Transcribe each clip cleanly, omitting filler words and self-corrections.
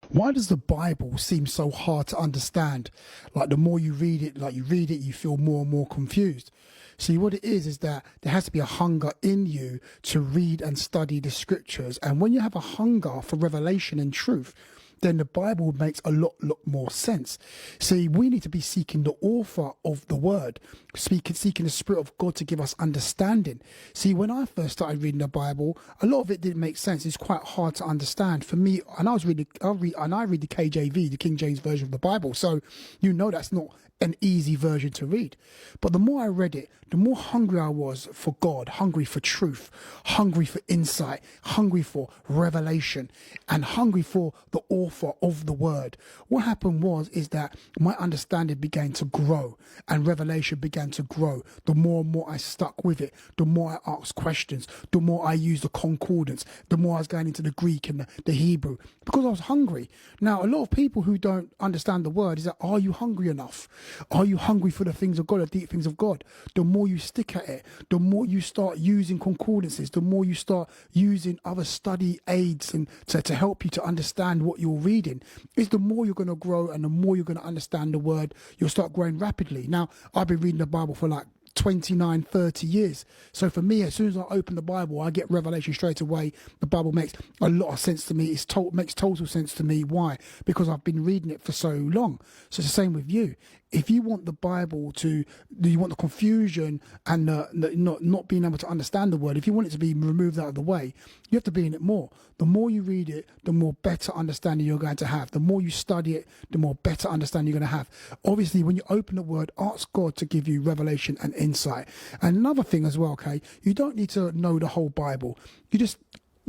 Why does the Bible seem so hard to understand? Like the more you read it, you feel more and more confused. See, what it is that there has to be a hunger in you to read and study the scriptures. And when you have a hunger for revelation and truth, then the Bible makes a lot more sense. See, we need to be seeking the author of the word, seeking the Spirit of God to give us understanding. See, when I first started reading the Bible, a lot of it didn't make sense. It's quite hard to understand for me. And I read the KJV, the King James version of the Bible. So that's not an easy version to read. But the more I read it, the more hungry I was for God, hungry for truth, hungry for insight, hungry for revelation, and hungry for the author of the word. What happened is that my understanding began to grow and revelation began to grow. The more and more I stuck with it, the more I asked questions, the more I used the concordance, the more I was going into the Greek and the Hebrew, because I was hungry. Now, a lot of people who don't understand the word is that, are you hungry enough? Are you hungry for the things of God, the deep things of God? The more you stick at it, the more you start using concordances, the more you start using other study aids and to help you to understand what you're reading, is the more you're going to grow and the more you're going to understand the word. You'll start growing rapidly. Now, I've been reading the Bible for like 29, 30 years. So for me, as soon as I open the Bible, I get revelation straight away. The Bible makes a lot of sense to me. Makes total sense to me. Why? Because I've been reading it for so long. So it's the same with you. If you want the Bible you want the confusion and not being able to understand the word, if you want it to be removed out of the way, you have to be in it more. The more you read it, the more better understanding you're going to have. The more you study it, the more better understanding you're going to have. Obviously, when you open the word, ask God to give you revelation and insight. And another thing as well, okay, you don't need to know the whole Bible. You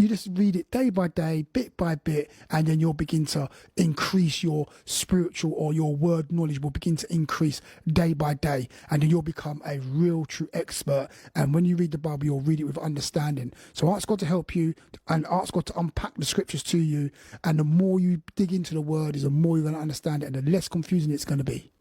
just read it day by day, bit by bit, and then you'll begin to increase your spiritual, or your word knowledge will begin to increase day by day. And then you'll become a real, true expert. And when you read the Bible, you'll read it with understanding. So ask God to help you and ask God to unpack the scriptures to you. And the more you dig into the word, is the more you're going to understand it and the less confusing it's going to be.